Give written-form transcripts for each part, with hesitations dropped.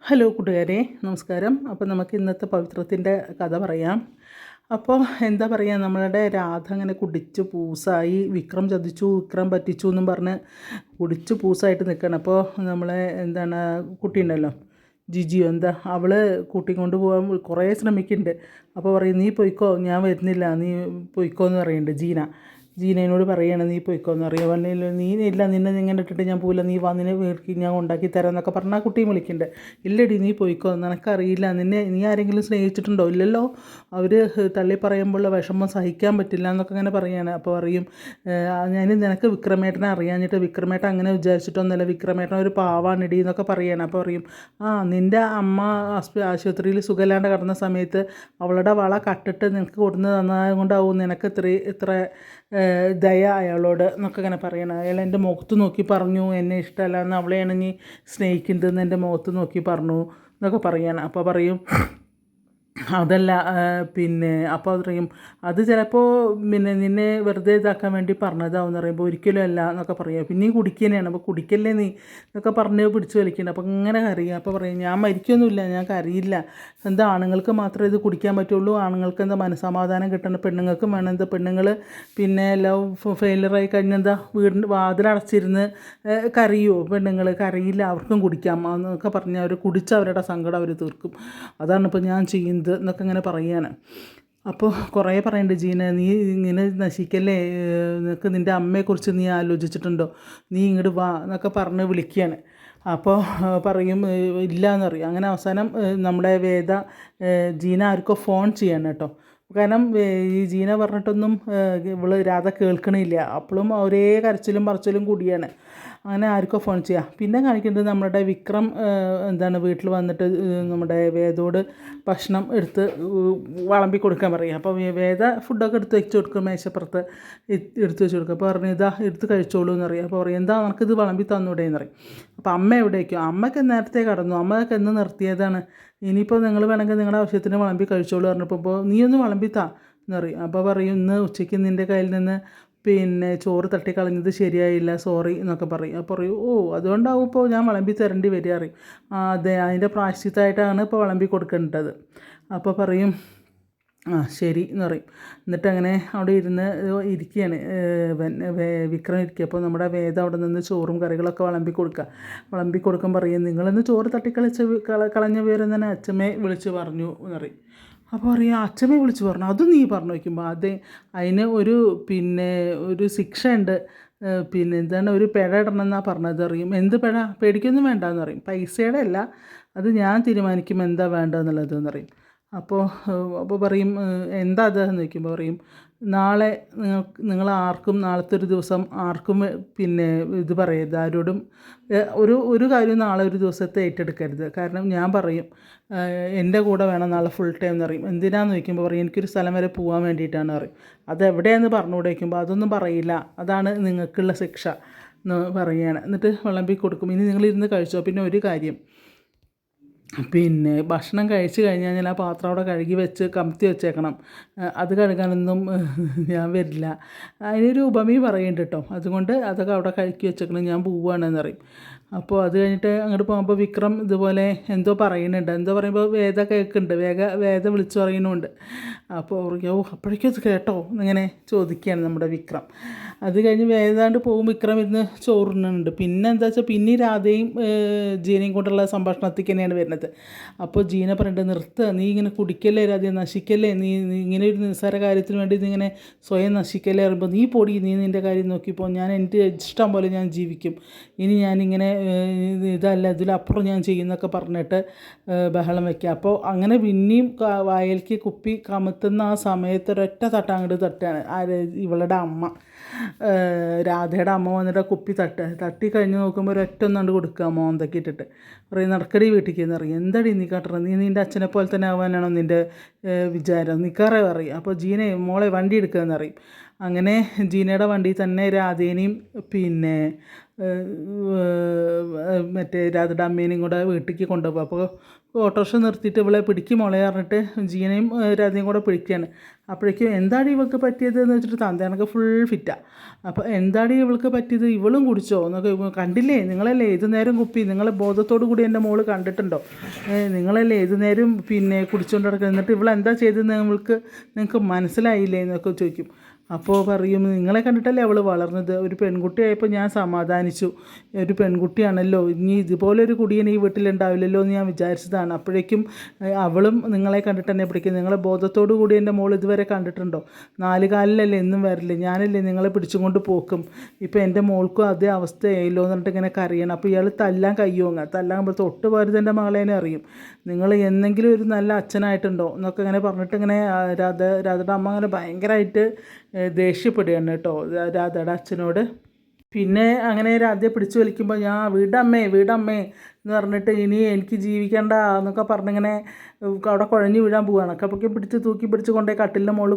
Hello കൂട്ടുകാരെ, നമസ്കാരം. അപ്പോൾ നമുക്ക് ഇന്നത്തെ പവിത്രത്തിൻ്റെ കഥ പറയാം. അപ്പോൾ എന്താ പറയുക, നമ്മളുടെ രാധ അങ്ങനെ കുടിച്ച് പൂസായി, വിക്രം ചതിച്ചു, വിക്രം പറ്റിച്ചു എന്നും പറഞ്ഞ് കുടിച്ച് പൂസായിട്ട് നിൽക്കണം. അപ്പോൾ നമ്മളെ എന്താണ് കുട്ടിയുണ്ടല്ലോ, ജിജിയോ എന്താ, അവൾ കൂട്ടിക്കൊണ്ട് പോകാൻ കുറേ ശ്രമിക്കുന്നുണ്ട്. അപ്പോൾ പറയും, നീ പൊയ്ക്കോ, ഞാൻ വരുന്നില്ല, നീ പൊയ്ക്കോ എന്ന് പറയുന്നുണ്ട് ജീനയോട് പറയണം, നീ പോയിക്കോന്ന് അറിയാം. വന്നില്ല, നീ ഇല്ല, നിന്നെ ഇങ്ങനെ ഇട്ടിട്ട് ഞാൻ പോയില്ല, നീ വാ, നിന്നെ വീട്ടിൽ ഞാൻ ഉണ്ടാക്കി തരാം എന്നൊക്കെ പറഞ്ഞാൽ കുട്ടിയും വിളിക്കുന്നുണ്ട്. ഇല്ലടി, നീ പോയിക്കോ, നിനക്കറിയില്ല, നീ ആരെങ്കിലും സ്നേഹിച്ചിട്ടുണ്ടോ? ഇല്ലല്ലോ. അവർ തള്ളി പറയുമ്പോൾ വിഷമം സഹിക്കാൻ പറ്റില്ല എന്നൊക്കെ അങ്ങനെ പറയുകയാണ്. അപ്പോൾ പറയും, ഞാൻ നിനക്ക് വിക്രമേട്ടനെ അറിയാഞ്ഞിട്ട്, വിക്രമേട്ടൻ അങ്ങനെ വിചാരിച്ചിട്ടൊന്നുമല്ല, വിക്രമേട്ടൻ ഒരു പാവാണിടി എന്നൊക്കെ പറയുകയാണ്. അപ്പോൾ പറയും, നിൻ്റെ അമ്മ ആശുപത്രിയിൽ സുഖമില്ലാണ്ട് കിടന്ന സമയത്ത് അവളുടെ വള കട്ടിട്ട് നിനക്ക് കൊടുന്ന് തന്നത് കൊണ്ടാവും നിനക്ക് ഇത്ര ദയ അയാളോട് എന്നൊക്കെ ഇങ്ങനെ പറയണം. അയാൾ എൻ്റെ മുഖത്ത് നോക്കി പറഞ്ഞു എന്നെ ഇഷ്ടമല്ല എന്ന്, അവളെയാണ് നീ സ്നേഹിക്കുന്നതെന്ന് എൻ്റെ മുഖത്ത് നോക്കി പറഞ്ഞു എന്നൊക്കെ പറയാണ്. അപ്പോൾ പറയും, അതല്ല, പിന്നെ അപ്പോൾ പറയും, അത് ചിലപ്പോൾ നിന്നെ വെറുതെ ഇതാക്കാൻ വേണ്ടി പറഞ്ഞതാവെന്ന് പറയുമ്പോൾ ഒരിക്കലും അല്ല എന്നൊക്കെ പറയാം. പിന്നെയും കുടിക്കുന്നതാണ്. അപ്പോൾ കുടിക്കല്ലേ നീ എന്നൊക്കെ പറഞ്ഞ് പിടിച്ച് വലിക്കുന്നുണ്ട്. അപ്പോൾ ഇങ്ങനെ കരയുക. അപ്പോൾ പറയും, ഞാൻ മരിക്കൊന്നുമില്ല, ഞാൻ കരയില്ല, എന്താ ആണുങ്ങൾക്ക് മാത്രമേ ഇത് കുടിക്കാൻ പറ്റുള്ളൂ, ആണുങ്ങൾക്ക് എന്താ മനസ്സമാധാനം കിട്ടണം, പെണ്ണുങ്ങൾക്കും വേണം, എന്താ പെണ്ണുങ്ങൾ പിന്നെ ലവ് ഫെയിലറായി കഴിഞ്ഞാൽ എന്താ വീടിൻ്റെ വാതിലടച്ചിരുന്ന് കരയുമോ? പെണ്ണുങ്ങൾ കരയില്ല, അവർക്കും കുടിക്കാം എന്നൊക്കെ പറഞ്ഞ് അവർ കുടിച്ച് അവരുടെ സങ്കടം അവർ തീർക്കും. അതാണ് ഇപ്പോൾ ഞാൻ ചെയ്യുന്നത് എന്നൊക്കെ ഇങ്ങനെ പറയുകയാണ്. അപ്പോൾ കുറേ പറയുന്നുണ്ട്, ജീന നീ ഇങ്ങനെ നശിക്കല്ലേ, നിനക്ക് നിൻ്റെ അമ്മയെക്കുറിച്ച് നീ ആലോചിച്ചിട്ടുണ്ടോ, നീ ഇങ്ങോട്ട് വാ എന്നൊക്കെ പറഞ്ഞ് വിളിക്കുകയാണ്. അപ്പോൾ പറയും ഇല്ല എന്ന് പറയും. അങ്ങനെ അവസാനം നമ്മുടെ വേദ ജീന ആർക്കോ ഫോൺ ചെയ്യാണ് കേട്ടോ. കാരണം ഈ ജീന പറഞ്ഞിട്ടൊന്നും ഇവള് രാധ കേൾക്കണില്ല. അപ്പോഴും ഒരേ കരച്ചിലും പറച്ചിലും കൂടിയാണ്. അങ്ങനെ ആർക്കോ ഫോൺ ചെയ്യാം. പിന്നെ കാണിക്കുന്നത് നമ്മുടെ വിക്രം എന്താണ് വീട്ടിൽ വന്നിട്ട് നമ്മുടെ വേദോട് ഭക്ഷണം എടുത്ത് വിളമ്പി കൊടുക്കാൻ പറയും. അപ്പോൾ വേദ ഫുഡൊക്കെ എടുത്ത് വെച്ച് കൊടുക്കും, മേശപ്പുറത്ത് എടുത്ത് വെച്ച് കൊടുക്കും. അപ്പോൾ പറഞ്ഞു, ഇതാ എടുത്ത് കഴിച്ചോളൂ എന്ന് പറയും. അപ്പോൾ പറയും, എന്താ നമുക്കിത് വിളമ്പി തന്നൂടെ എന്ന് പറയും. അപ്പോൾ അമ്മ എവിടേക്കോ, അമ്മയ്ക്ക് നേരത്തെ കടന്നു, അമ്മയൊക്കെ എന്ന് നിർത്തിയതാണ്, ഇനിയിപ്പോൾ നിങ്ങൾ വേണമെങ്കിൽ നിങ്ങളുടെ ആവശ്യത്തിന് വിളമ്പി കഴിച്ചോളൂ പറഞ്ഞപ്പോൾ നീ ഒന്ന് വിളമ്പിത്താ എന്ന് പറയും. അപ്പോൾ പറയും, ഇന്ന് ഉച്ചയ്ക്ക് നിൻ്റെ കയ്യിൽ നിന്ന് പിന്നെ ചോറ് തട്ടിക്കളഞ്ഞത് ശരിയായില്ല, സോറി എന്നൊക്കെ പറയും. അപ്പോൾ പറയും, അതുകൊണ്ടാവും ഇപ്പോൾ ഞാൻ വിളമ്പി തരേണ്ടി വരിക അറിയും. അതെ, അതിൻ്റെ പ്രായശ്ചിത്തമായിട്ടാണ് ഇപ്പോൾ വിളമ്പി കൊടുക്കേണ്ടത്. അപ്പോൾ പറയും, ശരി എന്ന് പറയും. എന്നിട്ട് അങ്ങനെ അവിടെ ഇരുന്ന് ഇരിക്കുകയാണ് വിക്രം ഇരിക്കുക. അപ്പോൾ നമ്മുടെ വേദ അവിടെ നിന്ന് ചോറും കറികളൊക്കെ വിളമ്പി കൊടുക്കാൻ പറയും, നിങ്ങളിന്ന് ചോറ് കളഞ്ഞ വിവരം തന്നെ അച്ഛമ്മയെ വിളിച്ച് പറഞ്ഞു എന്ന് പറയും. അപ്പോൾ പറയാം, അച്ഛമ്മയെ വിളിച്ച് പറഞ്ഞു, അതും നീ പറഞ്ഞു വയ്ക്കുമ്പോൾ അതെ, അതിന് ഒരു ശിക്ഷ ഉണ്ട്, പിന്നെ എന്താണ് ഒരു പിഴ ഇടണം എന്നാണ് പറഞ്ഞത് അറിയും. എന്ത് പിഴ? പേടിക്കൊന്നും വേണ്ടെന്ന് പറയും. പൈസയുടെ അല്ല, അത് ഞാൻ തീരുമാനിക്കും എന്താ വേണ്ടതെന്നുള്ളതെന്ന് പറയും. അപ്പോൾ പറയും, എന്താ അത് എന്ന് ചോദിക്കുമ്പോൾ പറയും, നാളെ നിങ്ങൾ നാളത്തെ ഒരു ദിവസം ആർക്കും പിന്നെ ഇത് പറയരുത്, ആരോടും ഒരു കാര്യം നാളെ ഒരു ദിവസത്തെ ഏറ്റെടുക്കരുത്. കാരണം ഞാൻ പറയും, എൻ്റെ കൂടെ വേണം നാളെ ഫുൾ ടൈം എന്ന് പറയും. എന്തിനാന്ന് ചോദിക്കുമ്പോൾ പറയും, എനിക്കൊരു സ്ഥലം വരെ പോകാൻ വേണ്ടിയിട്ടാണ് പറയും. അതെവിടെയാണെന്ന് പറഞ്ഞുകൂടെ വയ്ക്കുമ്പോൾ അതൊന്നും പറയില്ല, അതാണ് നിങ്ങൾക്കുള്ള ശിക്ഷ എന്ന് പറയുകയാണ്. എന്നിട്ട് വിളമ്പി കൊടുക്കും, ഇനി നിങ്ങളിരുന്ന് കഴിച്ചോ. പിന്നെ ഒരു കാര്യം, ഭക്ഷണം കഴിച്ച് കഴിഞ്ഞാൽ ആ പാത്രം അവിടെ കഴുകി വെച്ച് കമത്തി വെച്ചേക്കണം, അത് കഴുകാനൊന്നും ഞാൻ വരില്ല. അതിനൊരു ഉപമയും പറയുന്നുണ്ട് കേട്ടോ. അതുകൊണ്ട് അതൊക്കെ അവിടെ കഴുകി വെച്ചേക്കണം, ഞാൻ പോവുകയാണെന്ന് പറയും. അപ്പോൾ അത് കഴിഞ്ഞിട്ട് അങ്ങോട്ട് പോകുമ്പോൾ വിക്രം ഇതുപോലെ എന്തോ പറയുന്നുണ്ട്. എന്തോ പറയുമ്പോൾ വേദ കേൾക്കുന്നുണ്ട്, വേദ വിളിച്ചു പറയുന്നുണ്ട്. അപ്പോൾ അപ്പോഴേക്കും അത് കേട്ടോ എന്നിങ്ങനെ ചോദിക്കുകയാണ് നമ്മുടെ വിക്രം. അത് കഴിഞ്ഞ് വേദാണ്ട് പോകും, വിക്രം ഇരുന്ന് ചോറുന്നുണ്ട്. പിന്നെ എന്താ വെച്ചാൽ പിന്നെ രാധയും ജീനയും കൊണ്ടുള്ള സംഭാഷണത്തേക്ക് തന്നെയാണ് വരുന്നത്. അപ്പോൾ ജീന പറഞ്ഞിട്ട്, നിർത്തുക, നീ ഇങ്ങനെ കുടിക്കല്ലേ രാധ, നശിക്കല്ലേ, നീ ഇങ്ങനെ ഒരു നിസ്സാര കാര്യത്തിന് വേണ്ടി നീ ഇങ്ങനെ സ്വയം നശിക്കല്ലേ പറയുമ്പോൾ, നീ പൊടി, നീ നിൻ്റെ കാര്യം നോക്കിപ്പോൾ, ഞാൻ എൻ്റെ ഇഷ്ടം പോലെ ഞാൻ ജീവിക്കും, ഇനി ഞാനിങ്ങനെ ഇതല്ല ഇതിലപ്പുറം ഞാൻ ചെയ്യുന്നൊക്കെ പറഞ്ഞിട്ട് ബഹളം വയ്ക്കുക. അപ്പോൾ അങ്ങനെ പിന്നെയും വായിലേക്ക് കുപ്പി കമത്തുന്ന ആ സമയത്ത് ഒരൊറ്റ അങ്ങോട്ട് തട്ടാണ് ഇവളുടെ അമ്മ, രാധയുടെ അമ്മ വന്നിട്ട് കുപ്പി തട്ടി കഴിഞ്ഞ് നോക്കുമ്പോൾ ഒരൊറ്റ ഒന്നാണ്ട് കൊടുക്കുക മോന്തൊക്കെ ഇട്ടിട്ട്. പറയും, നടക്കടി വീട്ടിലേക്ക് എന്ന് പറയും. എന്താടി നീ കാട്ടണം, നീ നിൻ്റെ അച്ഛനെ പോലെ തന്നെ ആവാനാണോ നിൻ്റെ വിചാരം, നിൽക്കാറേ പറയും. അപ്പോൾ ജീനെ മോളെ വണ്ടി എടുക്കുക എന്ന് പറയും. അങ്ങനെ ജീനയുടെ വണ്ടിയിൽ തന്നെ രാധേനെയും മറ്റേ രാധയുടെ അമ്മേനെയും കൂടെ വീട്ടിലേക്ക് കൊണ്ടുപോകും. അപ്പോൾ ഓട്ടോറിക്ഷ നിർത്തിയിട്ട് ഇവളെ പിടിക്കും മോളെ പറഞ്ഞിട്ട് ജീനയും രാധയും കൂടെ പിടിക്കുകയാണ്. അപ്പോഴേക്കും എന്താണ് ഇവൾക്ക് പറ്റിയത് എന്ന് വെച്ചിട്ട് തന്തയാണെങ്കിൽ ഫുൾ ഫിറ്റാണ്. അപ്പോൾ എന്താണ് ഇവൾക്ക് പറ്റിയത്, ഇവളും കുടിച്ചോ എന്നൊക്കെ കണ്ടില്ലേ, നിങ്ങളല്ലേ ഏത് നേരം കുപ്പി, നിങ്ങളെ ബോധത്തോടു കൂടി എൻ്റെ മോള് കണ്ടിട്ടുണ്ടോ, നിങ്ങളല്ലേ ഏത് നേരം പിന്നെ കുടിച്ചുകൊണ്ട് നടക്കുക, എന്നിട്ട് ഇവളെന്താ ചെയ്തതെന്ന് നിങ്ങൾക്ക് മനസ്സിലായില്ലേ എന്നൊക്കെ ചോദിക്കും. അപ്പോൾ പറയും നിങ്ങളെ കണ്ടിട്ടല്ലേ അവൾ വളർന്നത്, ഒരു പെൺകുട്ടിയായപ്പോൾ ഞാൻ സമാധാനിച്ചു, ഒരു പെൺകുട്ടിയാണല്ലോ, ഇനി ഇതുപോലൊരു കുടിയൻ ഈ വീട്ടിലുണ്ടാവില്ലല്ലോ എന്ന് ഞാൻ വിചാരിച്ചതാണ്. അപ്പോഴേക്കും അവളും നിങ്ങളെ കണ്ടിട്ട് തന്നെ പിടിക്കും, നിങ്ങളെ ബോധത്തോടു കൂടി എൻ്റെ മോൾ ഇതുവരെ കണ്ടിട്ടുണ്ടോ, 4 കാലിലല്ലേ എന്നും വരില്ലേ, ഞാനല്ലേ നിങ്ങളെ പിടിച്ചും കൊണ്ട് പോക്കും, ഇപ്പോൾ എൻ്റെ മോൾക്കും അതേ അവസ്ഥയായില്ലോ എന്ന് പറഞ്ഞിട്ട് ഇങ്ങനെ കരയണം. അപ്പോൾ ഇയാൾ തല്ലാൻ കയ്യോങ്ങ, തല്ലാകുമ്പോൾ തൊട്ട് പോരുത് എൻ്റെ മകളേനെ അറിയും, നിങ്ങൾ എന്നെങ്കിലും ഒരു നല്ല അച്ഛനായിട്ടുണ്ടോ എന്നൊക്കെ ഇങ്ങനെ പറഞ്ഞിട്ട് ഇങ്ങനെ രാധയുടെ അമ്മ അങ്ങനെ ഭയങ്കരമായിട്ട് ദേഷ്യപ്പെടുകയാണ് കേട്ടോ രാധയുടെ അച്ഛനോട്. പിന്നെ അങ്ങനെ രാധയെ പിടിച്ചു വലിക്കുമ്പോൾ ഞാൻ വീടമ്മേ എന്ന് പറഞ്ഞിട്ട് ഇനി എനിക്ക് ജീവിക്കണ്ട എന്നൊക്കെ പറഞ്ഞിങ്ങനെ അവിടെ കുഴഞ്ഞു വീഴാൻ പോവുകയാണ്. അപ്പോഴേക്കും തൂക്കി പിടിച്ച് കൊണ്ടുപോയി കട്ടിലിൻ്റെ മുകളിൽ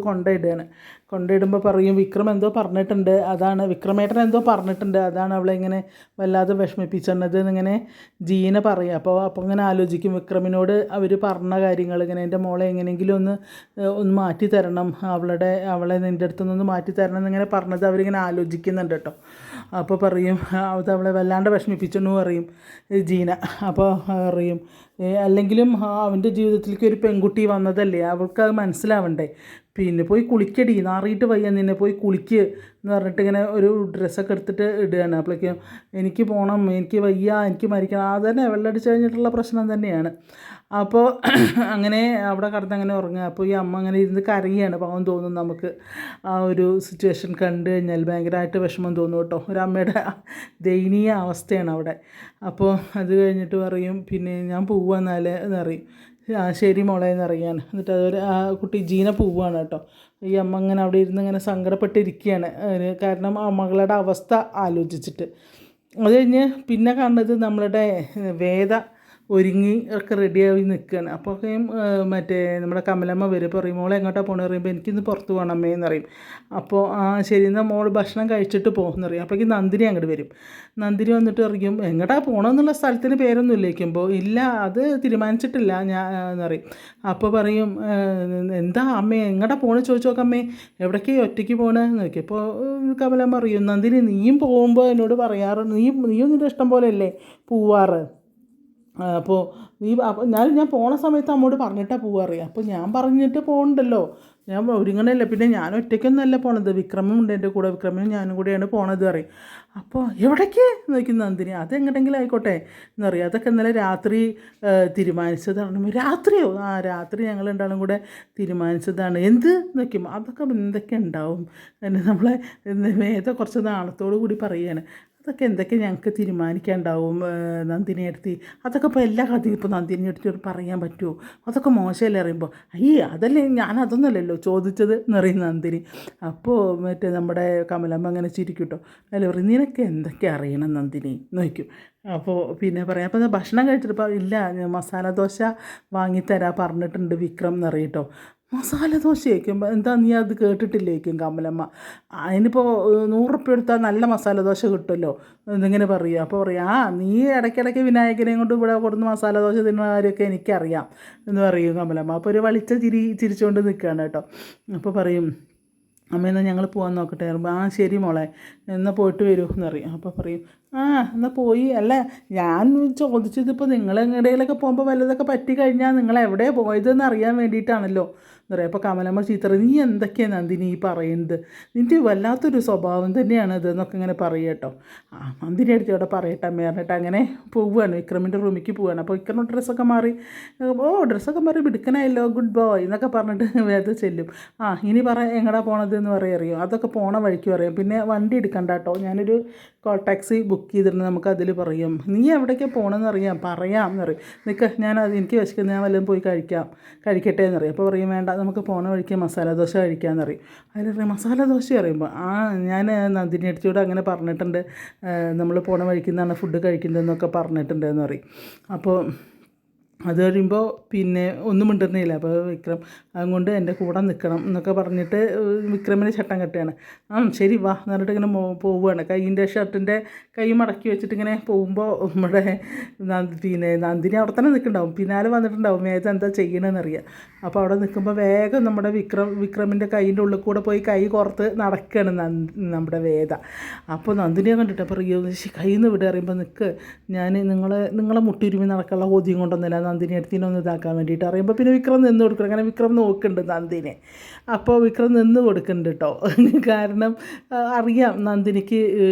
കൊണ്ടുപോയിടുമ്പോൾ പറയും വിക്രമേട്ടൻ എന്തോ പറഞ്ഞിട്ടുണ്ട്, അതാണ് അവളെ ഇങ്ങനെ വല്ലാതെ വിഷമിപ്പിച്ചത് എന്നിങ്ങനെ ജീന പറയും. അപ്പോൾ ഇങ്ങനെ ആലോചിക്കും വിക്രമിനോട് അവർ പറഞ്ഞ കാര്യങ്ങൾ, ഇങ്ങനെ എൻ്റെ മോളെ എങ്ങനെയെങ്കിലും ഒന്ന് മാറ്റി തരണം, അവളെ നിൻ്റെ അടുത്തുനിന്ന് മാറ്റി തരണം എന്നിങ്ങനെ പറഞ്ഞത് അവരിങ്ങനെ ആലോചിക്കുന്നുണ്ട് കേട്ടോ. അപ്പോൾ പറയും അത് അവളെ വല്ലാണ്ട് വിഷമിപ്പിച്ചെന്നു പറയും ജീന. അപ്പോൾ പറയും അല്ലെങ്കിലും അവൻ്റെ ജീവിതത്തിലേക്ക് ഒരു പെൺകുട്ടി വന്നതല്ലേ, അവൾക്ക് അത് മനസ്സിലാവണ്ടേ, പിന്നെ പോയി കുളിക്കടി, നാറിയിട്ട് വയ്യ നിന്നെ, പോയി കുളിക്ക് എന്ന് പറഞ്ഞിട്ട് ഇങ്ങനെ ഒരു ഡ്രസ്സൊക്കെ എടുത്തിട്ട് ഇടുകയാണ്. അപ്പോഴേക്കും എനിക്ക് പോകണം, എനിക്ക് വയ്യ, എനിക്ക് മരിക്കണം, അത് തന്നെ വെള്ളമടിച്ച് കഴിഞ്ഞിട്ടുള്ള പ്രശ്നം തന്നെയാണ്. അപ്പോൾ അങ്ങനെ അവിടെ കിടന്നങ്ങനെ ഉറങ്ങുക. അപ്പോൾ ഈ അമ്മ അങ്ങനെ ഇരുന്ന് കരയുകയാണ്, പാവം തോന്നും നമുക്ക് ആ ഒരു സിറ്റുവേഷൻ കണ്ടു കഴിഞ്ഞാൽ, ഭയങ്കരമായിട്ട് വിഷമം തോന്നും കേട്ടോ, ഒരമ്മയുടെ ദയനീയ അവസ്ഥയാണ് അവിടെ. അപ്പോൾ അത് കഴിഞ്ഞിട്ട് പറയും പിന്നെ ഞാൻ പോവാന്നാൽ എന്നറിയും, ശരി മോളെ എന്നറിയാൻ. എന്നിട്ട് അതൊരു ആ കുട്ടി ജീന പോവുകയാണ് കേട്ടോ. ഈ അമ്മ ഇങ്ങനെ അവിടെ ഇരുന്ന് ഇങ്ങനെ സങ്കടപ്പെട്ടിരിക്കുകയാണ്, കാരണം ആ മകളുടെ അവസ്ഥ ആലോചിച്ചിട്ട്. അത് കഴിഞ്ഞ് പിന്നെ കാണുന്നത് നമ്മളുടെ വേദ ഒരുങ്ങി ഒക്കെ റെഡിയായി നിൽക്കുകയാണ്. അപ്പോഴേക്കും മറ്റേ നമ്മുടെ കമലമ്മ വരും, പറയും മോളെ എങ്ങോട്ടാണ് പോകണമെന്ന് പറയുമ്പോൾ എനിക്കിന്ന് പുറത്ത് പോകണം അമ്മേ എന്നറിയും. അപ്പോൾ ശരി എന്നാൽ മോൾ ഭക്ഷണം കഴിച്ചിട്ട് പോകുമെന്ന് പറയും. അപ്പോഴേക്കും നന്ദിനി അങ്ങോട്ട് വരും. നന്ദിനി വന്നിട്ട് പറയും എങ്ങോട്ടാണ് പോകണമെന്നുള്ള സ്ഥലത്തിന് പേരൊന്നും ഇല്ലേക്കുമ്പോൾ ഇല്ല അത് തീരുമാനിച്ചിട്ടില്ല ഞാൻ എന്നറിയും. അപ്പോൾ പറയും എന്താ അമ്മേ എങ്ങോട്ടാണ് പോകണമെന്ന് ചോദിച്ചു നോക്കമ്മേ, എവിടേക്കാണ് ഒറ്റയ്ക്ക് പോകണമെന്ന് നോക്കി. അപ്പോൾ കമലമ്മ പറയും നന്ദിനി നീയും പോകുമ്പോൾ എന്നോട് പറയാറ്, നീയും നിൻ്റെ ഇഷ്ടം പോലെയല്ലേ പോവാറ്, അപ്പോൾ ഞാൻ പോണ സമയത്ത് അമ്മോട് പറഞ്ഞിട്ടാണ് പോവാറിയാം, അപ്പോൾ ഞാൻ പറഞ്ഞിട്ട് പോകണ്ടല്ലോ, ഞാൻ ഒരുങ്ങണമല്ല, പിന്നെ ഞാൻ ഒറ്റയ്ക്കൊന്നല്ല പോണത്, വിക്രമുണ്ട് എൻ്റെ കൂടെ, വിക്രമിനും ഞാനും കൂടെയാണ് പോണത് പറയും. അപ്പോൾ എവിടേക്ക് നോക്കും നന്ദിനി, അതെങ്ങോട്ടെങ്കിലും ആയിക്കോട്ടെ എന്നറിയാം, അതൊക്കെ ഇന്നലെ രാത്രി തീരുമാനിച്ചതാണ്. രാത്രിയോ? രാത്രി ഞങ്ങൾ രണ്ടാളും കൂടെ തീരുമാനിച്ചതാണ്. എന്ത് നോക്കും, അതൊക്കെ എന്തൊക്കെ ഉണ്ടാവും, നമ്മളെ വേദ കുറച്ച് നാളത്തോടു കൂടി പറയുകയാണ്, അതൊക്കെ എന്തൊക്കെ ഞങ്ങൾക്ക് തീരുമാനിക്കാനുണ്ടാവും നന്ദിനി എടുത്തി, അതൊക്കെ ഇപ്പോൾ എല്ലാ കഥയും ഇപ്പോൾ നന്ദിനി എടുത്തിട്ട് പറയാൻ പറ്റുമോ, അതൊക്കെ മോശമല്ലേ അറിയുമ്പോൾ, അതല്ലേ ഞാൻ അതൊന്നുമല്ലല്ലോ ചോദിച്ചത് എന്നറിയും നന്ദിനി. അപ്പോൾ മറ്റേ നമ്മുടെ കമലമ്മ അങ്ങനെ ചിരിക്കൂട്ടോ, അല്ല പറയും നിനക്ക് എന്തൊക്കെ അറിയണം നന്ദിനി നോക്കും. അപ്പോൾ പിന്നെ പറയാം, അപ്പോൾ ഭക്ഷണം കഴിച്ചിട്ട് ഇല്ല മസാല ദോശ വാങ്ങിത്തരാൻ പറഞ്ഞിട്ടുണ്ട് വിക്രം എന്നറിയട്ടോ. മസാല ദോശ വയ്ക്കുമ്പോൾ എന്താ നീ അത് കേട്ടിട്ടില്ലേക്കും കമലമ്മ, അതിനിപ്പോൾ 100 റുപ്യ എടുത്താൽ നല്ല മസാല ദോശ കിട്ടുമല്ലോ എന്നിങ്ങനെ പറയുക. അപ്പോൾ പറയാം നീ ഇടയ്ക്കിടയ്ക്ക് വിനായകനെയും കൊണ്ട് ഇവിടെ കൊടുന്ന് മസാല ദോശ തിന്നുന്ന കാര്യമൊക്കെ എനിക്കറിയാം എന്ന് പറയും കമലമ്മ. അപ്പോൾ ഒരു വളിച്ച ചിരിച്ചുകൊണ്ട് നിൽക്കുകയാണ് കേട്ടോ. അപ്പോൾ പറയും അമ്മയെന്നാൽ ഞങ്ങൾ പോകാൻ നോക്കട്ടെ പറയുമ്പോൾ ശരി മോളെ എന്നാൽ പോയിട്ട് വരൂ എന്നറിയും. അപ്പോൾ പറയും എന്നാൽ പോയി, അല്ല ഞാൻ ചോദിച്ചതിപ്പോൾ നിങ്ങളെങ്ങടെയിലൊക്കെ പോകുമ്പോൾ വല്ലതൊക്കെ പറ്റി കഴിഞ്ഞാൽ നിങ്ങളെവിടെയാണ് പോയതെന്ന് അറിയാൻ വേണ്ടിയിട്ടാണല്ലോ എന്ന് പറയും. അപ്പോൾ കമലമ്മ ചീത്ത നീ എന്തൊക്കെയാണ് നന്ദിനി ഈ പറയുന്നത്, നിൻ്റെ വല്ലാത്തൊരു സ്വഭാവം തന്നെയാണ് ഇത് എന്നൊക്കെ ഇങ്ങനെ പറയും കേട്ടോ. നന്ദിനി അടുത്ത് ഇവിടെ പറയട്ടെ അമ്മ പറഞ്ഞിട്ട് അങ്ങനെ പോവുകയാണ്, വിക്രമിൻ്റെ റൂമിലേക്ക് പോവുകയാണ്. അപ്പോൾ വിക്രം ഡ്രസ്സൊക്കെ മാറി ഡ്രസ്സൊക്കെ മാറി മിടുക്കനായല്ലോ ഗുഡ് ബോയ് എന്നൊക്കെ പറഞ്ഞിട്ട് വേദ ചെല്ലും. ഇനി എങ്ങടാ പോണത് എന്ന് അറിയാം, അതൊക്കെ പോണ വഴിക്ക് പറയാം, പിന്നെ വണ്ടി എടുക്കണ്ട കേട്ടോ, ഞാനൊരു കോൾ ടാക്സി ബുക്ക് ചെയ്തിട്ടുണ്ട്, നമുക്ക് അതിൽ പറയും, നീ എവിടേക്കാണ് പോകണമെന്ന് പറയാം എന്നറിയും. എനിക്ക് വിശക്കുന്നത് ഞാൻ വല്ലതും പോയി കഴിക്കട്ടെ എന്നറിയാം. അപ്പോൾ പറയും വേണ്ട നമുക്ക് പോണ വഴിക്ക് മസാല ദോശ കഴിക്കാമെന്നറിയും. അതിലറിയാം മസാല ദോശ അറിയുമ്പോൾ ഞാൻ നന്ദിനി അടുത്തോട് അങ്ങനെ പറഞ്ഞിട്ടുണ്ട്, നമ്മൾ പോണ വഴിക്ക് നിന്നാണ് ഫുഡ് കഴിക്കുന്നതെന്നൊക്കെ പറഞ്ഞിട്ടുണ്ടെന്ന് പറയും. അപ്പോൾ അത് കഴിയുമ്പോൾ പിന്നെ ഒന്നും മിണ്ടുന്നില്ല. അപ്പോൾ വിക്രം അതുകൊണ്ട് എൻ്റെ കൂടെ നിൽക്കണം എന്നൊക്കെ പറഞ്ഞിട്ട് വിക്രമിന് ചട്ടം കെട്ടുകയാണ്. ശരി വാ എന്ന് പറഞ്ഞിട്ട് ഇങ്ങനെ പോവുകയാണ്. കൈയിൻ്റെ ഷർട്ടിൻ്റെ കൈ മടക്കി വെച്ചിട്ട് ഇങ്ങനെ പോകുമ്പോൾ നമ്മുടെ പിന്നെ നന്ദിനി അവിടെ തന്നെ നിൽക്കുന്നുണ്ടാവും, പിന്നാലെ വന്നിട്ടുണ്ടാവും വേദ എന്താ ചെയ്യണമെന്നറിയാം. അപ്പോൾ അവിടെ നിൽക്കുമ്പോൾ വേഗം നമ്മുടെ വിക്രമിൻ്റെ കൈയിൻ്റെ ഉള്ളിൽ കൂടെ പോയി കൈ കോർത്ത് നടക്കുകയാണ് നമ്മുടെ വേദ. അപ്പോൾ നന്ദിനിയെ കണ്ടിട്ട് അപ്പോൾ റിയോ കയ്യിൽ നിന്ന് വിടുക അറിയുമ്പോൾ നിൽക്ക്, ഞാൻ നിങ്ങളെ മുട്ടിരുമി നടക്കാനുള്ള ബോധ്യം കൊണ്ടൊന്നുമില്ല നന്ദിനി അടുത്തിനൊന്ന് ഇതാക്കാൻ വേണ്ടിയിട്ട് അറിയുമ്പോൾ പിന്നെ വിക്രം നിന്ന് കൊടുക്കണം. അങ്ങനെ വിക്രം നോക്കുന്നുണ്ട് നന്ദിനെ. അപ്പോൾ വിക്രം നിന്ന് കൊടുക്കുന്നുണ്ട് കേട്ടോ. കാരണം അറിയാം നന്ദിനിക്ക്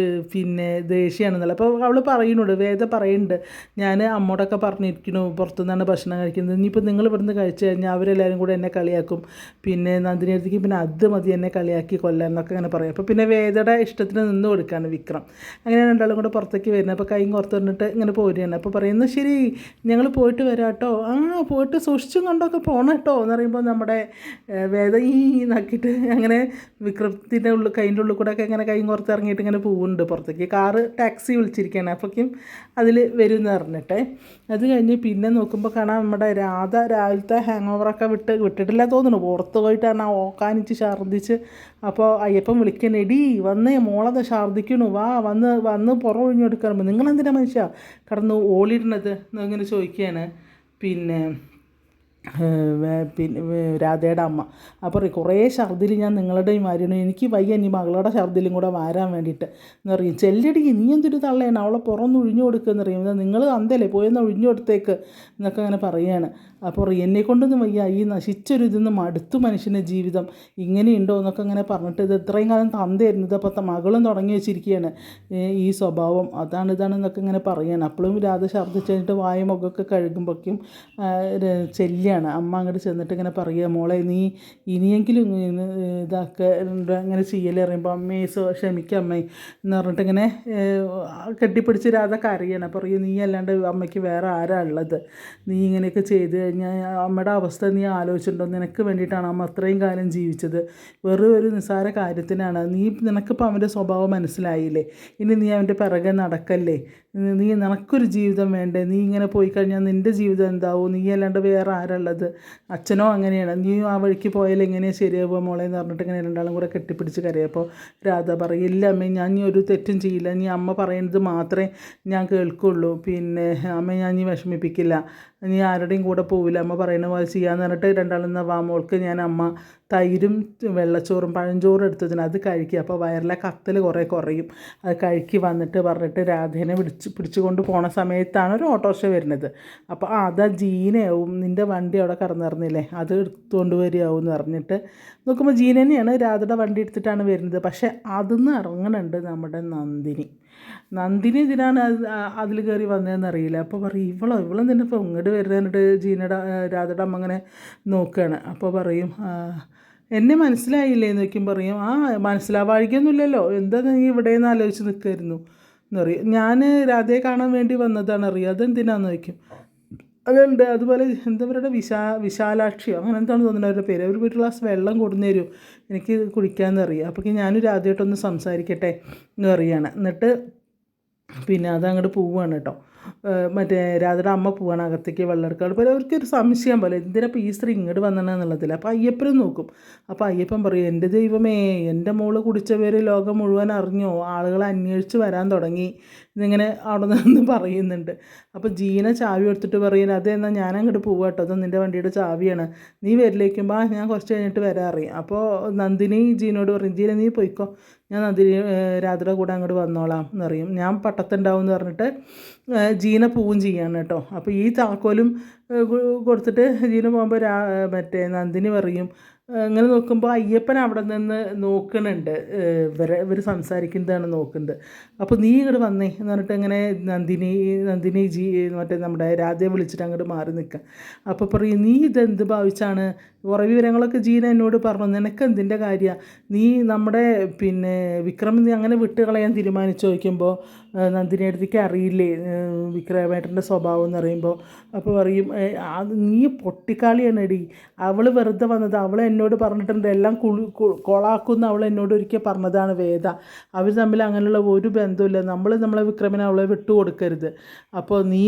പിന്നെ ദേഷ്യമാണെന്നല്ല. അപ്പോൾ അവൾ പറയുന്നുണ്ട്, വേദ പറയുന്നുണ്ട്, ഞാൻ അമ്മോടൊക്കെ പറഞ്ഞിരിക്കുന്നു പുറത്തുനിന്നാണ് ഭക്ഷണം കഴിക്കുന്നത്, ഇനിയിപ്പോൾ നിങ്ങൾ ഇവിടുന്ന് കഴിച്ചു കഴിഞ്ഞാൽ അവരെല്ലാവരും കൂടെ എന്നെ കളിയാക്കും, പിന്നെ നന്ദിനി അടുത്തേക്ക് പിന്നെ അത് മതി എന്നെ കളിയാക്കി കൊല്ലാൻ എന്നൊക്കെ അങ്ങനെ പറയും. അപ്പോൾ പിന്നെ വേദയുടെ ഇഷ്ടത്തിന് നിന്ന് കൊടുക്കുകയാണ് വിക്രം. അങ്ങനെ രണ്ടാളും കൂടെ പുറത്തേക്ക് വരുന്നത്. അപ്പോൾ കൈ പുറത്ത് വന്നിട്ട് ഇങ്ങനെ പോരുകയാണ്. അപ്പോൾ പറയുന്നത് ശരി ഞങ്ങൾ പോയിട്ട് വരാം കേട്ടോ, പോയിട്ട് സൂക്ഷിച്ചും കണ്ടൊക്കെ പോകണം കേട്ടോ എന്ന് പറയുമ്പോൾ നമ്മുടെ വേദ ഈ നക്കിയിട്ട് അങ്ങനെ വിക്രത്തിൻ്റെ കൈൻ്റെ ഉള്ളിൽ കൂടെ ഒക്കെ ഇങ്ങനെ കൈ പുറത്ത് ഇറങ്ങിയിട്ട് ഇങ്ങനെ പോകുന്നുണ്ട് പുറത്തേക്ക്. ടാക്സി വിളിച്ചിരിക്കുകയാണ്. അപ്പോഴേക്കും അതിൽ വരും എന്ന് പറഞ്ഞിട്ട് അത് കഴിഞ്ഞ് പിന്നെ നോക്കുമ്പോൾ കാണാം നമ്മുടെ രാധ രാവിലത്തെ ഹാങ് ഓവറൊക്കെ വിട്ടിട്ടില്ല തോന്നുന്നു, പുറത്ത് പോയിട്ടാണ് ആ ഓക്കാനിച്ച് ഛർദ്ദിച്ച്. അപ്പോൾ അയ്യപ്പൻ വിളിക്കണേ, എടി വന്നേ മോളത് ഛർദ്ദിക്കണു, വാ വന്ന് പുറം ഒഴിഞ്ഞെടുക്കാറുമ്പോൾ നിങ്ങളെന്തിനാ മനുഷ്യ കടന്ന് ഓളിയിടുന്നത് എന്നിങ്ങനെ ചോദിക്കുകയാണ് പിന്നെ രാധയുടെ അമ്മ. അപ്പോൾ കുറേ ഛർദിൽ ഞാൻ നിങ്ങളുടെയും മാറിയണു, എനിക്ക് വയ്യ ഇനി മകളുടെ ഛർദിലും കൂടെ വാരാൻ വേണ്ടിയിട്ട് എന്ന് പറയും. ചെല്ലടി നീ എന്തൊരു തള്ളയാണ്, അവളെ പുറമൊന്ന് ഒഴിഞ്ഞു കൊടുക്കുകയെന്ന് പറയും. നിങ്ങൾ അന്തല്ലേ പോയെന്ന് ഒഴിഞ്ഞു കൊടുത്തേക്ക് എന്നൊക്കെ അങ്ങനെ പറയുകയാണ്. അപ്പോൾ എന്നെ കൊണ്ടൊന്നും വയ്യ, ഈ നശിച്ചൊരു ഇതിന്ന് മടുത്തു മനുഷ്യൻ്റെ ജീവിതം, ഇങ്ങനെയുണ്ടോ എന്നൊക്കെ അങ്ങനെ പറഞ്ഞിട്ട് ഇത് ഇത്രയും കാലം തന്തയായിരുന്നു, ഇതപ്പോൾ മകളും തുടങ്ങി വെച്ചിരിക്കുകയാണ് ഈ സ്വഭാവം, ഇതാണെന്നൊക്കെ ഇങ്ങനെ പറയുകയാണ്. അപ്പോഴും രാധ ഛർദ്ദിച്ച് കഴിഞ്ഞിട്ട് വായ മുഖമൊക്കെ കഴുകുമ്പോഴേക്കും ചെല്ലിയാണ് അമ്മ അങ്ങോട്ട് ചെന്നിട്ട് ഇങ്ങനെ പറയുക, മോളെ നീ ഇനിയെങ്കിലും ഇതാക്കുക ഇങ്ങനെ ചെയ്യലേ അറിയുമ്പോൾ അമ്മേ ക്ഷമിക്കുക അമ്മേ എന്ന് പറഞ്ഞിട്ട് ഇങ്ങനെ കെട്ടിപ്പിടിച്ച് രാധ കരയാണ്. പറയും നീ അല്ലാണ്ട് അമ്മയ്ക്ക് വേറെ ആരാ ഉള്ളത്, നീ ഇങ്ങനെയൊക്കെ ചെയ്ത് കഴിഞ്ഞാൽ അമ്മയുടെ അവസ്ഥ നീ ആലോചിച്ചിട്ടുണ്ടോ, നിനക്ക് വേണ്ടിയിട്ടാണ് അമ്മ അത്രയും കാലം ജീവിച്ചത്, വെറും ഒരു നിസ്സാര കാര്യത്തിനാണ്, നിനക്കിപ്പോൾ അവൻ്റെ സ്വഭാവം മനസ്സിലായില്ലേ, ഇനി നീ അവൻ്റെ പിറകെ നടക്കല്ലേ, നിനക്കൊരു ജീവിതം വേണ്ടേ, നീ ഇങ്ങനെ പോയി കഴിഞ്ഞാൽ നിൻ്റെ ജീവിതം എന്താവും, നീ അല്ലാണ്ട് വേറെ ആരുള്ളത്, അച്ഛനോ അങ്ങനെയാണ്, നീ ആ വഴിക്ക് പോയാൽ എങ്ങനെയാണ് ശരിയാവുക മോളെ എന്ന് പറഞ്ഞിട്ട് ഇങ്ങനെ രണ്ടാളും കൂടെ കെട്ടിപ്പിടിച്ച് കരയപ്പോൾ രാധ പറയും, ഇല്ല അമ്മ ഞാൻ നീ ഒരു തെറ്റും ചെയ്യില്ല, നീ അമ്മ പറയുന്നത് മാത്രമേ ഞാൻ കേൾക്കുള്ളൂ, പിന്നെ അമ്മ ഞാൻ നീ വിഷമിപ്പിക്കില്ല, നീ ആരുടെയും കൂടെ പോവില്ല, അമ്മ പറയുന്ന പോലെ ചെയ്യാമെന്ന് പറഞ്ഞിട്ട് രണ്ടാളെന്ന വാ മോൾക്ക് ഞാൻ അമ്മ തൈരും വെള്ളച്ചോറും പഴഞ്ചോറും എടുത്തതിന് അത് കഴിക്കുക, അപ്പോൾ വയറിലെ കത്തൽ കുറയും, അത് കഴിക്കി വന്നിട്ട് പറഞ്ഞിട്ട് രാധേനെ പിടിച്ചുകൊണ്ട് പോണ സമയത്താണ് ഒരു ഓട്ടോറിക്ഷ വരുന്നത്. അപ്പോൾ അതാ ജീനയാവും, നിൻ്റെ വണ്ടി അവിടെ കറന്നിറന്നില്ലേ അത് എടുത്തുകൊണ്ട് വരികയാവും എന്ന് പറഞ്ഞിട്ട് നോക്കുമ്പോൾ ജീന തന്നെയാണ് രാധയുടെ വണ്ടി എടുത്തിട്ടാണ് വരുന്നത്. പക്ഷേ അതിന്ന് ഇറങ്ങുന്നുണ്ട് നമ്മുടെ നന്ദിനി ഇതിനാണ് അതിൽ കയറി വന്നതെന്ന് അറിയില്ല. അപ്പോൾ പറയും ഇവളും തന്നെ ഇപ്പോൾ ഇങ്ങോട്ട് വരുന്നിട്ട് രാധയുടെ അമ്മ അങ്ങനെ നോക്കുകയാണ്. അപ്പോൾ പറയും എന്നെ മനസ്സിലായില്ലേ എന്ന് വയ്ക്കും. പറയും മനസ്സിലാവാഴിക്കൊന്നുമില്ലല്ലോ, എന്താ നീ ഇവിടെ നിന്ന് ആലോചിച്ച് നിൽക്കുമായിരുന്നു എന്ന് പറയും. ഞാൻ രാധയെ കാണാൻ വേണ്ടി വന്നതാണ് അറിയാം, അതെന്തിനാന്ന് വയ്ക്കും. അതുണ്ട് അതുപോലെ എന്താ പറയുക വിശാലാക്ഷിയോ അങ്ങനെ എന്താണ് തോന്നുന്നത് അവരുടെ പേര്, ഒരു വീട്ടിൽ ഗ്ലാസ് വെള്ളം കൊടുന്നു തരുമോ എനിക്ക് കുടിക്കാമെന്ന് അറിയാം. അപ്പോൾ ഞാനും രാധയായിട്ടൊന്ന് സംസാരിക്കട്ടെ എന്ന് പറയുകയാണ്. എന്നിട്ട് പിന്നെ അതങ്ങോട്ട് പോവുകയാണ് കേട്ടോ. മറ്റേ രാധയുടെ അമ്മ പോവാണ് അകത്തേക്ക് വെള്ളം എടുക്കാൻ. അപ്പോൾ അവർക്കൊരു സംശയം പോലെ എന്തിനാപ്പോൾ ഈ സ്ത്രീ ഇങ്ങോട്ട് വന്നതെന്നുള്ളതില്ല. അപ്പോൾ അയ്യപ്പനും നോക്കും. അപ്പോൾ അയ്യപ്പൻ പറയും, എൻ്റെ ദൈവമേ എൻ്റെ മോള് കുടിച്ച പേര് ലോകം മുഴുവൻ അറിഞ്ഞോ, ആളുകൾ അന്വേഷിച്ച് വരാൻ തുടങ്ങി എന്നിങ്ങനെ അവിടെ നിന്ന് പറയുന്നുണ്ട്. അപ്പോൾ ജീന ചാവി എടുത്തിട്ട് പറയുന്നത് അതെന്നാൽ ഞാൻ അങ്ങോട്ട് പോവാം കേട്ടോ, അത് നിൻ്റെ വണ്ടിയുടെ ചാവിയാണ്, നീ വരിലേക്കുമ്പോൾ ഞാൻ കുറച്ച് കഴിഞ്ഞിട്ട് വരാൻ അറിയാം. അപ്പോൾ നന്ദിനി ജീനോട് പറയും, ജീന നീ പോയിക്കോ, ഞാൻ രാധയുടെ കൂടെ അങ്ങോട്ട് വന്നോളാം എന്നറിയും, ഞാൻ പട്ടത്തുണ്ടാവും എന്ന് പറഞ്ഞിട്ട് ജീന പോവും ചെയ്യാണ് കേട്ടോ. അപ്പോൾ ഈ താക്കോലും കൊടുത്തിട്ട് ജീന പോകുമ്പോൾ മറ്റേ നന്ദിനി പറയും, ഇങ്ങനെ നോക്കുമ്പോൾ അയ്യപ്പൻ അവിടെ നിന്ന് നോക്കുന്നുണ്ട്, ഇവർ സംസാരിക്കുന്നതാണ് നോക്കുന്നത്. അപ്പോൾ നീ ഇങ്ങോട്ട് വന്നേ എന്ന് പറഞ്ഞിട്ട് ഇങ്ങനെ നന്ദിനി മറ്റേ നമ്മുടെ രാധയെ വിളിച്ചിട്ട് അങ്ങോട്ട് മാറി നിൽക്കുക. അപ്പോൾ പറയും, നീ ഇതെന്ത് ഭാവിച്ചാണ്, കുറേ വിവരങ്ങളൊക്കെ ജീന എന്നോട് പറഞ്ഞു, നിനക്ക് എന്തിൻ്റെ കാര്യമാണ്, നീ നമ്മുടെ പിന്നെ വിക്രം നീ അങ്ങനെ വിട്ട് കളയാൻ തീരുമാനിച്ചു ചോദിക്കുമ്പോൾ നന്ദിനി അടുത്തേക്ക് അറിയില്ലേ വിക്രമേട്ടൻ്റെ സ്വഭാവം എന്ന് പറയുമ്പോൾ അപ്പോൾ പറയും, നീ പൊട്ടിക്കാളിയാണ് എടി, അവൾ വെറുതെ വന്നത്, അവൾ എന്നോട് പറഞ്ഞിട്ടുണ്ട്, എല്ലാം കൊളാക്കുന്ന അവൾ എന്നോട് ഒരിക്കൽ പറഞ്ഞതാണ് വേദ. അവർ തമ്മിൽ അങ്ങനെയുള്ള ഒരു ബന്ധമില്ല, നമ്മളെ വിക്രമിനെ അവളെ വിട്ടുകൊടുക്കരുത്. അപ്പോൾ നീ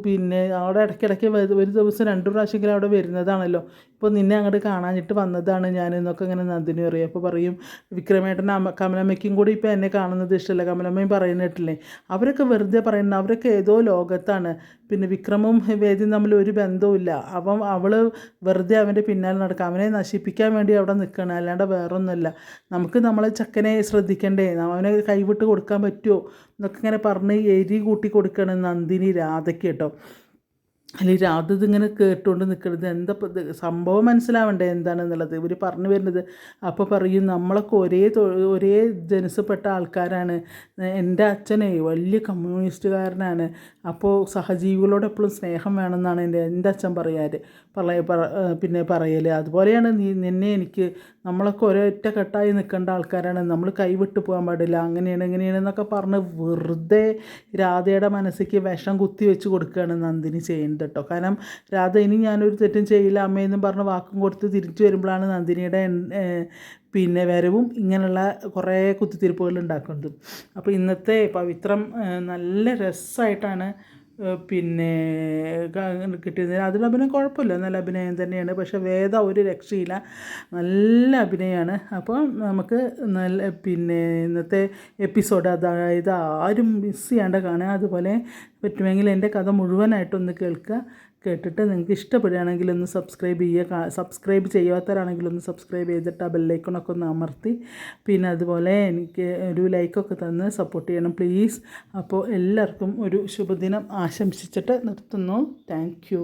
പിന്നെ അവിടെ ഇടയ്ക്കിടയ്ക്ക് ഒരു ദിവസം 2 പ്രാവശ്യമെങ്കിലും അവിടെ വരുന്നതാണല്ലോ, ഇപ്പോൾ നിന്നെ അങ്ങോട്ട് കാണാനിട്ട് വന്നതാണ് ഞാൻ എന്നൊക്കെ ഇങ്ങനെ നന്ദിനി പറയും. അപ്പോൾ പറയും വിക്രമേട്ടൻ കമലമ്മയ്ക്കും കൂടി ഇപ്പോൾ എന്നെ കാണുന്നത് ഇഷ്ടമല്ല, കമലമ്മയും പറയുന്നിട്ടില്ലേ, അവരൊക്കെ വെറുതെ പറയുന്നത്, അവരൊക്കെ ഏതോ ലോകത്താണ്. പിന്നെ വിക്രമും വേദിയും തമ്മിൽ ഒരു ബന്ധവുമില്ല. അവൾ വെറുതെ അവൻ്റെ പിന്നാലെ നടക്കുക, അവനെ നശിപ്പിക്കാൻ വേണ്ടി അവിടെ നിൽക്കണം, അല്ലാണ്ട് വേറൊന്നുമല്ല. നമുക്ക് നമ്മളെ ചക്കനെ ശ്രദ്ധിക്കണ്ടേ, അവനെ കൈവിട്ട് കൊടുക്കാൻ പറ്റുമോ എന്നൊക്കെ ഇങ്ങനെ പറഞ്ഞ് എരി കൂട്ടി കൊടുക്കണം നന്ദിനി രാധയ്ക്ക് കേട്ടോ. അല്ലെങ്കിൽ രാധ ഇതിങ്ങനെ കേട്ടുകൊണ്ട് നിൽക്കുന്നത്, എന്താ സംഭവം മനസ്സിലാവണ്ടേ എന്താണെന്നുള്ളത് ഇവർ പറഞ്ഞു വരുന്നത്. അപ്പോൾ പറയും നമ്മളൊക്കെ ഒരേ ജനസപ്പെട്ട ആൾക്കാരാണ്, എൻ്റെ അച്ഛനെ വലിയ കമ്മ്യൂണിസ്റ്റുകാരനാണ്, അപ്പോൾ സഹജീവികളോട് എപ്പോഴും സ്നേഹം വേണമെന്നാണ് എൻ്റെ അച്ഛൻ പിന്നെ പറയൽ. അതുപോലെയാണ് നിന്നെ എനിക്ക്, നമ്മളൊക്കെ ഒരൊറ്റ കെട്ടായി നിൽക്കേണ്ട ആൾക്കാരാണ്, നമ്മൾ കൈവിട്ട് പോകാൻ പാടില്ല, അങ്ങനെയാണെന്നൊക്കെ പറഞ്ഞ് വെറുതെ രാധയുടെ മനസ്സിലേക്ക് വിഷം കുത്തി വെച്ച് കൊടുക്കുകയാണ് നന്ദിനി ചെയ്യുന്നത് കേട്ടോ. കാരണം രാധ ഇനി ഞാനൊരു തെറ്റും ചെയ്യില്ല അമ്മയെന്നും പറഞ്ഞ് വാക്കും കൊടുത്ത് തിരിച്ചു വരുമ്പോഴാണ് നന്ദിനിയുടെ പിന്നെ വരവും ഇങ്ങനെയുള്ള കുറേ കുത്തിത്തിരിപ്പുകൾ ഉണ്ടാക്കുന്നത്. അപ്പോൾ ഇന്നത്തെ പവിത്രം നല്ല രസമായിട്ടാണ് പിന്നെ കിട്ടിയത്. അതിൽ അഭിനയം കുഴപ്പമില്ല, നല്ല അഭിനയം തന്നെയാണ്. പക്ഷേ വേദ ഒരു രക്ഷയില്ല, നല്ല അഭിനയമാണ്. അപ്പോൾ നമുക്ക് പിന്നെ ഇന്നത്തെ എപ്പിസോഡ് അതായത് ആരും മിസ് ചെയ്യാണ്ട് കാണുക. അതുപോലെ പറ്റുമെങ്കിൽ എൻ്റെ കഥ മുഴുവനായിട്ടൊന്ന് കേട്ടിട്ട് നിങ്ങൾക്ക് ഇഷ്ടപ്പെടുകയാണെങ്കിൽ ഒന്ന് സബ്സ്ക്രൈബ് ചെയ്യുക. സബ്സ്ക്രൈബ് ചെയ്യാത്തവരാണെങ്കിൽ ഒന്ന് സബ്സ്ക്രൈബ് ചെയ്തിട്ട് ആ ബെല്ലൈക്കണൊക്കെ ഒന്ന് അമർത്തി പിന്നെ അതുപോലെ എനിക്ക് ഒരു ലൈക്കൊക്കെ തന്ന് സപ്പോർട്ട് ചെയ്യണം പ്ലീസ്. അപ്പോൾ എല്ലാവർക്കും ഒരു ശുഭദിനം ആശംസിച്ചിട്ട് നിർത്തുന്നു. Thank you.